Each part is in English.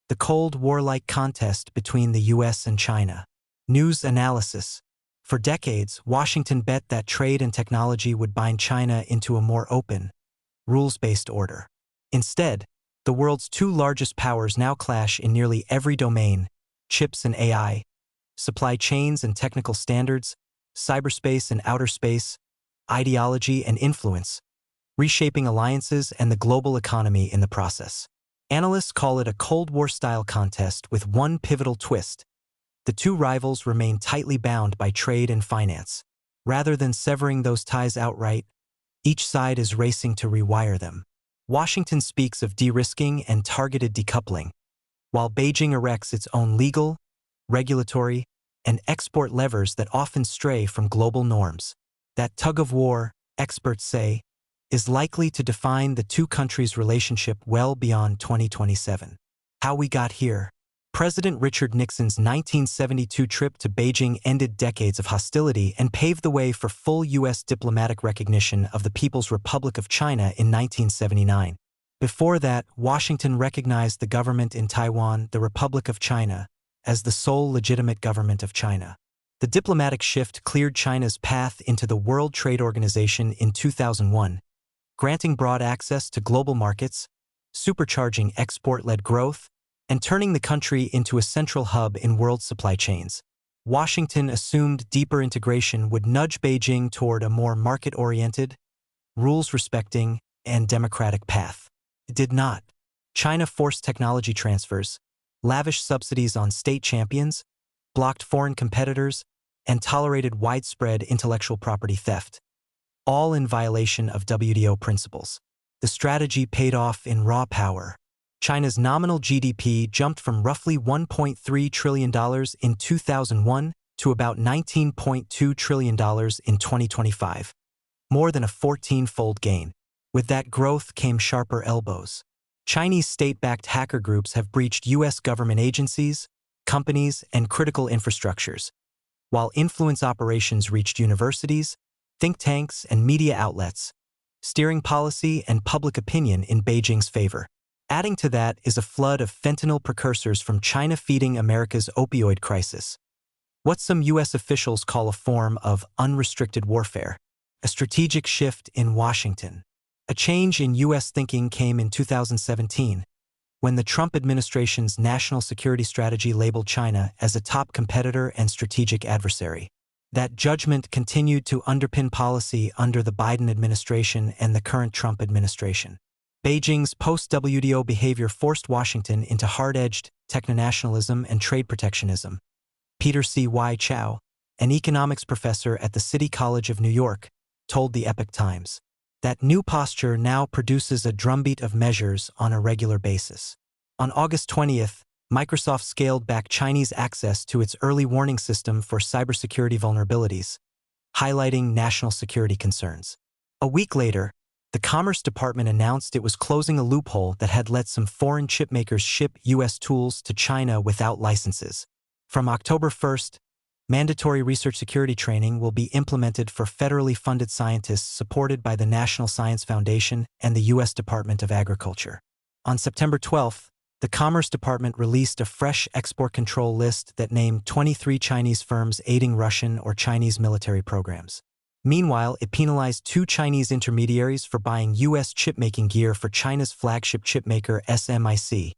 the Cold War-like contest between the US and China. News analysis. For decades, Washington bet that trade and technology would bind China into a more open, rules-based order. Instead, the world's two largest powers now clash in nearly every domain: chips and AI, supply chains and technical standards, cyberspace and outer space, ideology and influence, reshaping alliances and the global economy in the process. Analysts call it a Cold War-style contest with one pivotal twist: the two rivals remain tightly bound by trade and finance. Rather than severing those ties outright, each side is racing to rewire them. Washington speaks of de-risking and targeted decoupling, while Beijing erects its own legal, regulatory, and export levers that often stray from global norms. That tug-of-war, experts say, is likely to define the two countries' relationship well beyond 2027. How we got here. President Richard Nixon's 1972 trip to Beijing ended decades of hostility and paved the way for full U.S. diplomatic recognition of the People's Republic of China in 1979. Before that, Washington recognized the government in Taiwan, the Republic of China, as the sole legitimate government of China. The diplomatic shift cleared China's path into the World Trade Organization in 2001, granting broad access to global markets, supercharging export-led growth, and turning the country into a central hub in world supply chains. Washington assumed deeper integration would nudge Beijing toward a more market-oriented, rules-respecting, and democratic path. It did not. China forced technology transfers, lavished subsidies on state champions, blocked foreign competitors, and tolerated widespread intellectual property theft, all in violation of WTO principles. The strategy paid off in raw power. China's nominal GDP jumped from roughly $1.3 trillion in 2001 to about $19.2 trillion in 2025, more than a 14-fold gain. With that growth came sharper elbows. Chinese state-backed hacker groups have breached U.S. government agencies, companies, and critical infrastructures, while influence operations reached universities, think tanks, and media outlets, steering policy and public opinion in Beijing's favor. Adding to that is a flood of fentanyl precursors from China feeding America's opioid crisis, what some U.S. officials call a form of unrestricted warfare. A strategic shift in Washington. A change in U.S. thinking came in 2017, when the Trump administration's national security strategy labeled China as a top competitor and strategic adversary. That judgment continued to underpin policy under the Biden administration and the current Trump administration. Beijing's post-WTO behavior forced Washington into hard-edged techno-nationalism and trade protectionism. Peter C. Y. Chow, an economics professor at the City College of New York, told the Epoch Times. That new posture now produces a drumbeat of measures on a regular basis. On August 20th, Microsoft scaled back Chinese access to its early warning system for cybersecurity vulnerabilities, highlighting national security concerns. A week later, the Commerce Department announced it was closing a loophole that had let some foreign chipmakers ship U.S. tools to China without licenses. From October 1st, mandatory research security training will be implemented for federally funded scientists supported by the National Science Foundation and the U.S. Department of Agriculture. On September 12th, the Commerce Department released a fresh export control list that named 23 Chinese firms aiding Russian or Chinese military programs. Meanwhile, it penalized 2 Chinese intermediaries for buying U.S. chipmaking gear for China's flagship chipmaker SMIC,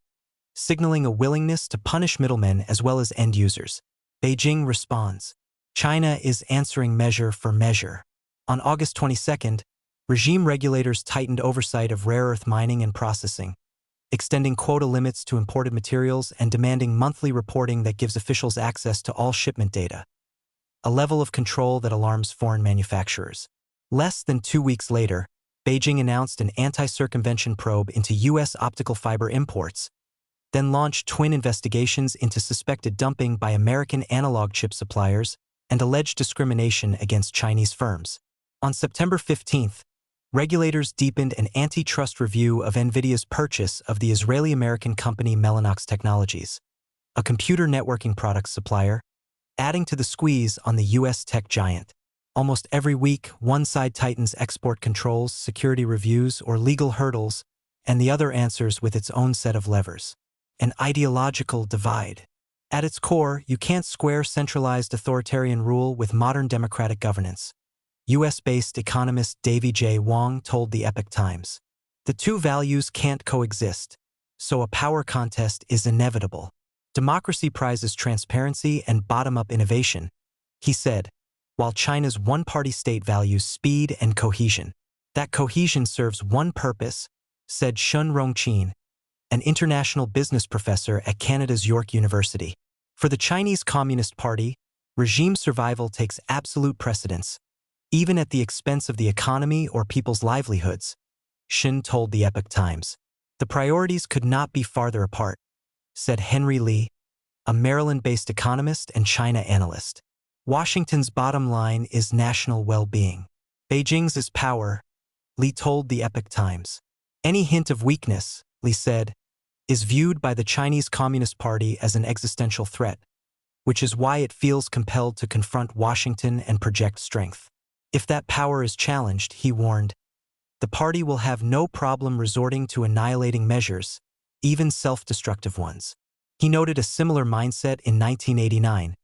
signaling a willingness to punish middlemen as well as end users. Beijing responds. China is answering measure for measure. On August 22nd, regime regulators tightened oversight of rare earth mining and processing, extending quota limits to imported materials and demanding monthly reporting that gives officials access to all shipment data, a level of control that alarms foreign manufacturers. Less than 2 weeks later, Beijing announced an anti-circumvention probe into U.S. optical fiber imports, then launched twin investigations into suspected dumping by American analog chip suppliers and alleged discrimination against Chinese firms. On September 15th, regulators deepened an antitrust review of NVIDIA's purchase of the Israeli-American company Mellanox Technologies, a computer networking products supplier, adding to the squeeze on the U.S. tech giant. Almost every week, one side tightens export controls, security reviews, or legal hurdles, and the other answers with its own set of levers. an ideological divide. At its core, you can't square centralized authoritarian rule with modern democratic governance. US-based economist Davy J. Wong told the Epoch Times. The two values can't coexist, so a power contest is inevitable. Democracy prizes transparency and bottom-up innovation, he said, while China's one-party state values speed and cohesion. That cohesion serves one purpose, said Shun Rongqin, an international business professor at Canada's York University. For the Chinese Communist Party, regime survival takes absolute precedence, even at the expense of the economy or people's livelihoods, Shun told the Epoch Times. The priorities could not be farther apart, said Henry Lee, a Maryland-based economist and China analyst. Washington's bottom line is national well-being. Beijing's is power, Lee told the Epoch Times. Any hint of weakness, Lee said, is viewed by the Chinese Communist Party as an existential threat, which is why it feels compelled to confront Washington and project strength. If that power is challenged, he warned, the party will have no problem resorting to annihilating measures, even self-destructive ones. He noted a similar mindset in 1989,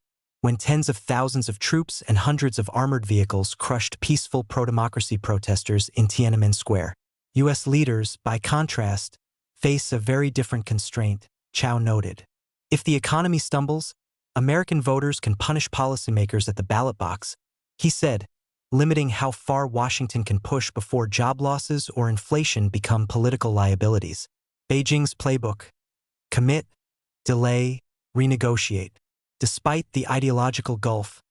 when tens of thousands of troops and hundreds of armored vehicles crushed peaceful pro-democracy protesters in Tiananmen Square. U.S. leaders, by contrast, face a very different constraint, Chow noted. If the economy stumbles, American voters can punish policymakers at the ballot box, he said, limiting how far Washington can push before job losses or inflation become political liabilities. Beijing's playbook: commit, delay, renegotiate. Despite the ideological gulf,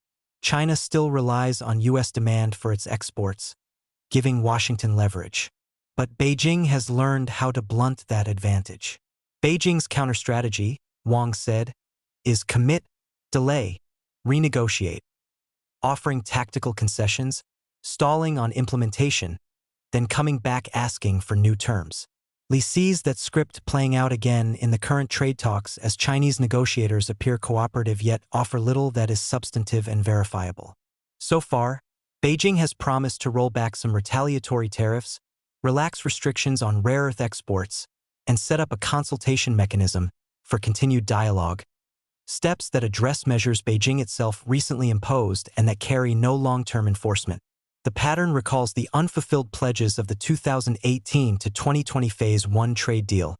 China still relies on U.S. demand for its exports, giving Washington leverage. But Beijing has learned how to blunt that advantage. Beijing's counter-strategy, Wong said, is commit, delay, renegotiate, offering tactical concessions, stalling on implementation, then coming back asking for new terms. Lee sees that script playing out again in the current trade talks as Chinese negotiators appear cooperative yet offer little that is substantive and verifiable. So far, Beijing has promised to roll back some retaliatory tariffs, relax restrictions on rare earth exports, and set up a consultation mechanism for continued dialogue, steps that address measures Beijing itself recently imposed and that carry no long-term enforcement. The pattern recalls the unfulfilled pledges of the 2018 to 2020 Phase 1 trade deal,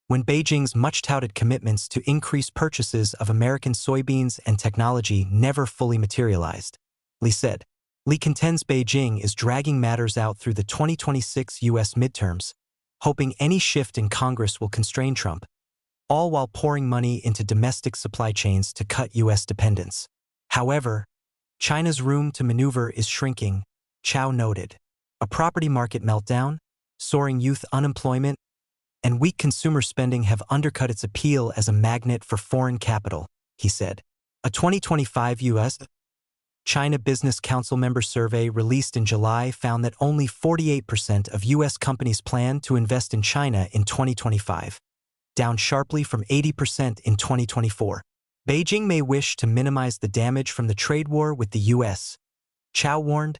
when Beijing's much-touted commitments to increase purchases of American soybeans and technology never fully materialized, Lee said. Lee contends Beijing is dragging matters out through the 2026 U.S. midterms, hoping any shift in Congress will constrain Trump, all while pouring money into domestic supply chains to cut U.S. dependence. However, China's room to maneuver is shrinking, Chow noted. A property market meltdown, soaring youth unemployment, and weak consumer spending have undercut its appeal as a magnet for foreign capital, he said. A 2025 U.S.-China Business Council member survey released in July found that only 48% of U.S. companies plan to invest in China in 2025, down sharply from 80% in 2024. Beijing may wish to minimize the damage from the trade war with the U.S., Chow warned,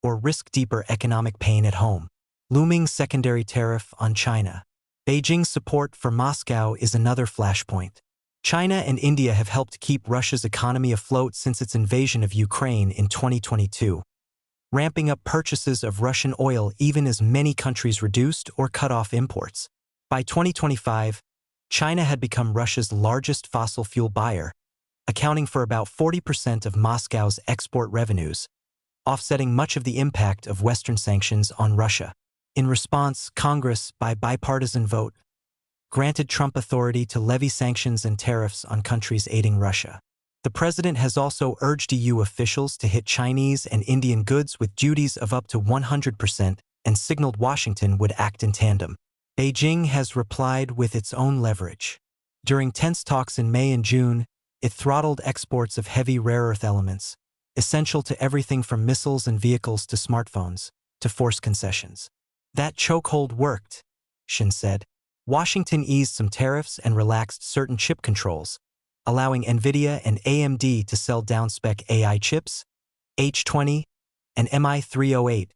or risk deeper economic pain at home. Looming secondary tariff on China. Beijing's support for Moscow is another flashpoint. China and India have helped keep Russia's economy afloat since its invasion of Ukraine in 2022, ramping up purchases of Russian oil even as many countries reduced or cut off imports. By 2025, China had become Russia's largest fossil fuel buyer, accounting for about 40% of Moscow's export revenues, offsetting much of the impact of Western sanctions on Russia. In response, Congress, by bipartisan vote, granted Trump authority to levy sanctions and tariffs on countries aiding Russia. The president has also urged EU officials to hit Chinese and Indian goods with duties of up to 100% and signaled Washington would act in tandem. Beijing has replied with its own leverage. During tense talks in May and June, it throttled exports of heavy rare earth elements, essential to everything from missiles and vehicles to smartphones, to force concessions. That chokehold worked, Shin said. Washington eased some tariffs and relaxed certain chip controls, allowing NVIDIA and AMD to sell down-spec AI chips, H20 and MI308,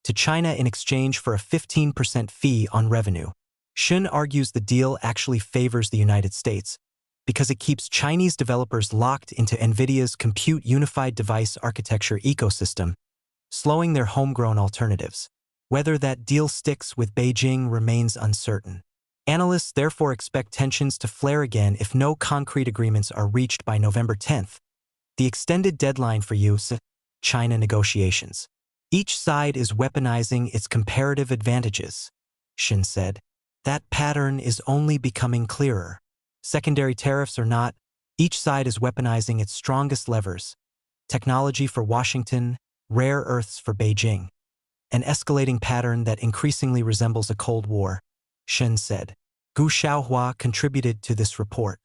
to China in exchange for a 15% fee on revenue. Shun argues the deal actually favors the United States because it keeps Chinese developers locked into NVIDIA's Compute Unified Device Architecture ecosystem, slowing their homegrown alternatives. Whether that deal sticks with Beijing remains uncertain. Analysts therefore expect tensions to flare again if no concrete agreements are reached by November 10th, the extended deadline for US-China negotiations. Each side is weaponizing its comparative advantages, Shun said. That pattern is only becoming clearer. Secondary tariffs or not, each side is weaponizing its strongest levers. Technology for Washington, rare earths for Beijing. An escalating pattern that increasingly resembles a Cold War, Shun said. Gu Xiaohua contributed to this report.